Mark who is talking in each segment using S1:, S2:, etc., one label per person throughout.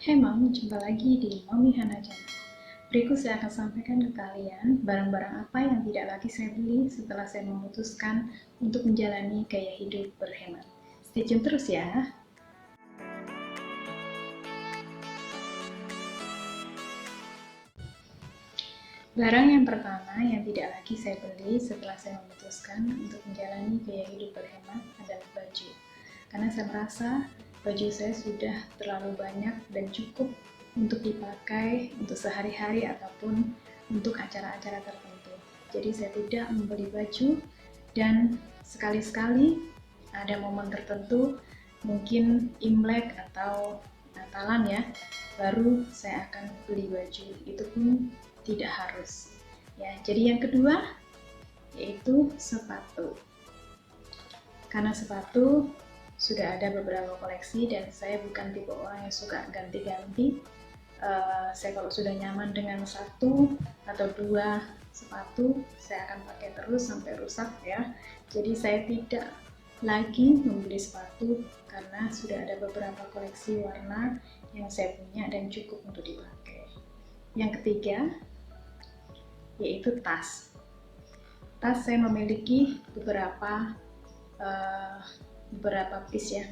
S1: Hey Mom, jumpa lagi di Mommy Hana Channel. Berikut saya akan sampaikan ke kalian barang-barang apa yang tidak lagi saya beli setelah saya memutuskan untuk menjalani gaya hidup berhemat. Stay tune terus ya. Barang yang pertama yang tidak lagi saya beli setelah saya memutuskan untuk menjalani gaya hidup berhemat adalah baju. Karena saya merasa baju saya sudah terlalu banyak dan cukup untuk dipakai untuk sehari-hari ataupun untuk acara-acara tertentu. Jadi saya tidak membeli baju, dan sekali-sekali ada momen tertentu, mungkin Imlek atau Natalan ya, baru saya akan beli baju. Itu pun tidak harus. Ya, jadi yang kedua yaitu sepatu. Karena sepatu sudah ada beberapa koleksi dan saya bukan tipe orang yang suka ganti-ganti. Saya kalau sudah nyaman dengan satu atau dua sepatu, saya akan pakai terus sampai rusak ya. Jadi saya tidak lagi membeli sepatu karena sudah ada beberapa koleksi warna yang saya punya dan cukup untuk dipakai. Yang ketiga yaitu tas. Tas saya memiliki beberapa piece ya,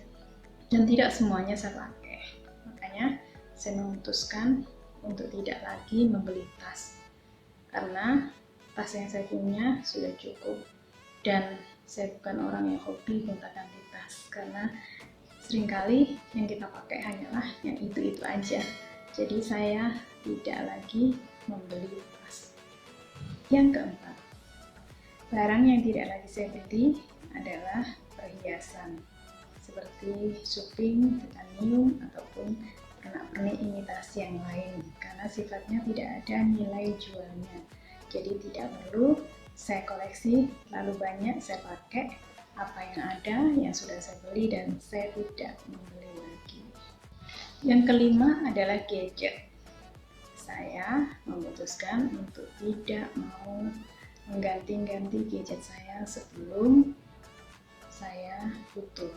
S1: dan tidak semuanya saya pakai. Makanya saya memutuskan untuk tidak lagi membeli tas karena tas yang saya punya sudah cukup, dan saya bukan orang yang hobi gonta-ganti tas karena seringkali yang kita pakai hanyalah yang itu-itu aja. Jadi saya tidak lagi membeli tas. Yang keempat, barang yang tidak lagi saya beli adalah perhiasan seperti suping, titanium, ataupun pernak-pernik imitasi yang lain karena sifatnya tidak ada nilai jualnya. Jadi tidak perlu saya koleksi lalu banyak saya pakai apa yang ada yang sudah saya beli dan saya tidak membeli lagi. Yang kelima adalah gadget. Saya memutuskan untuk tidak mau mengganti-ganti gadget saya sebelum saya butuh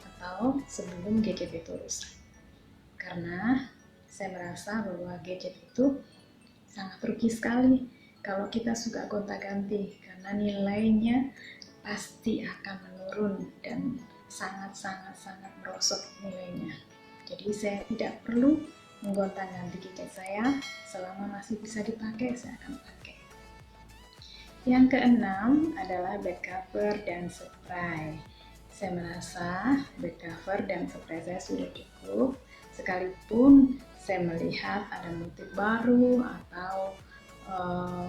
S1: atau sebelum gadget itu rusak. Karena saya merasa bahwa gadget itu sangat rugi sekali kalau kita suka gonta-ganti karena nilainya pasti akan menurun dan sangat merosot nilainya. Jadi saya tidak perlu menggonta-ganti gadget saya, selama masih bisa dipakai saya akan pakai. Yang keenam adalah back cover dan spray. Saya merasa back cover dan spray saya sudah cukup, sekalipun saya melihat ada motif baru atau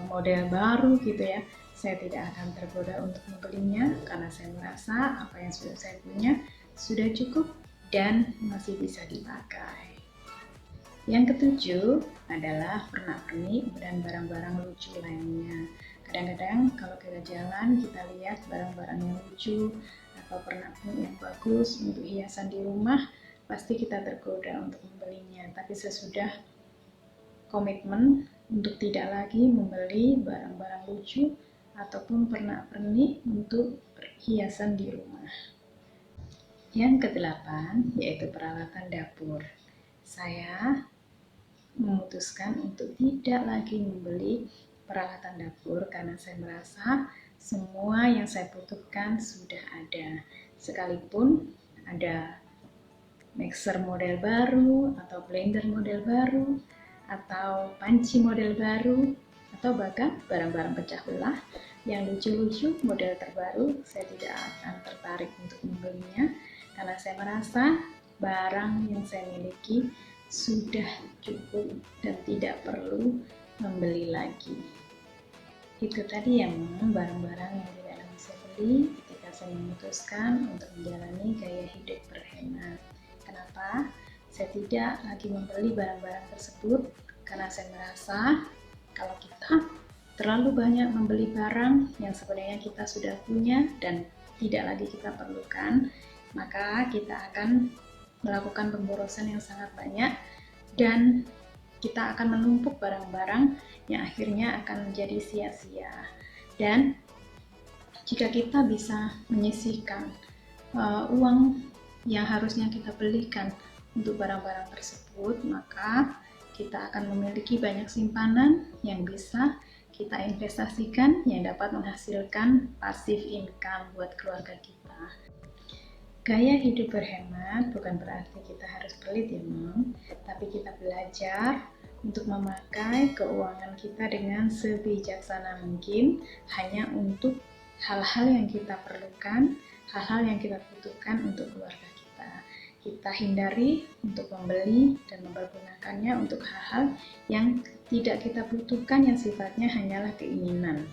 S1: model baru gitu ya, saya tidak akan tergoda untuk membelinya karena saya merasa apa yang sudah saya punya sudah cukup dan masih bisa dipakai. Yang ketujuh adalah pernak-pernik dan barang-barang lucu lainnya. Kadang-kadang kalau kita jalan kita lihat barang-barang yang lucu atau pernak-pernik yang bagus untuk hiasan di rumah, pasti kita tergoda untuk membelinya. Tapi sesudah komitmen untuk tidak lagi membeli barang-barang lucu ataupun pernak-pernik untuk hiasan di rumah. Yang kedelapan yaitu peralatan dapur. Saya memutuskan untuk tidak lagi membeli peralatan dapur karena saya merasa semua yang saya butuhkan sudah ada. Sekalipun ada mixer model baru atau blender model baru atau panci model baru atau bahkan barang-barang pecah belah yang lucu-lucu model terbaru, saya tidak akan tertarik untuk membelinya karena saya merasa barang yang saya miliki sudah cukup dan tidak perlu membeli lagi. Itu tadi yang barang-barang yang tidak lagi saya beli ketika saya memutuskan untuk menjalani gaya hidup berhemat. Kenapa? Saya tidak lagi membeli barang-barang tersebut karena saya merasa kalau kita terlalu banyak membeli barang yang sebenarnya kita sudah punya dan tidak lagi kita perlukan, maka kita akan melakukan pemborosan yang sangat banyak dan kita akan menumpuk barang-barang yang akhirnya akan menjadi sia-sia. Dan jika kita bisa menyisihkan uang yang harusnya kita belikan untuk barang-barang tersebut, maka kita akan memiliki banyak simpanan yang bisa kita investasikan yang dapat menghasilkan passive income buat keluarga kita. Gaya hidup berhemat bukan berarti kita harus pelit ya Mom, tapi kita belajar untuk memakai keuangan kita dengan sebijaksana mungkin hanya untuk hal-hal yang kita perlukan, hal-hal yang kita butuhkan untuk keluarga kita. Kita hindari untuk membeli dan mempergunakannya untuk hal-hal yang tidak kita butuhkan yang sifatnya hanyalah keinginan.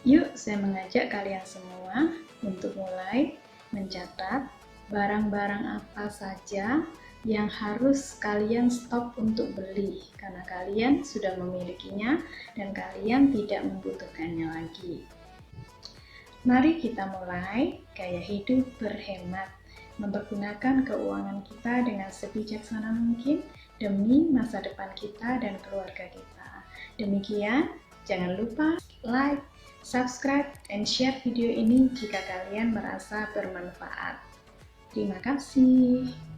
S1: Yuk, saya mengajak kalian semua untuk mulai mencatat barang-barang apa saja yang harus kalian stop untuk beli karena kalian sudah memilikinya dan kalian tidak membutuhkannya lagi. Mari kita mulai gaya hidup berhemat, mempergunakan keuangan kita dengan sebijaksana mungkin demi masa depan kita dan keluarga kita. Demikian, jangan lupa like, subscribe, and share video ini jika kalian merasa bermanfaat. Terima kasih.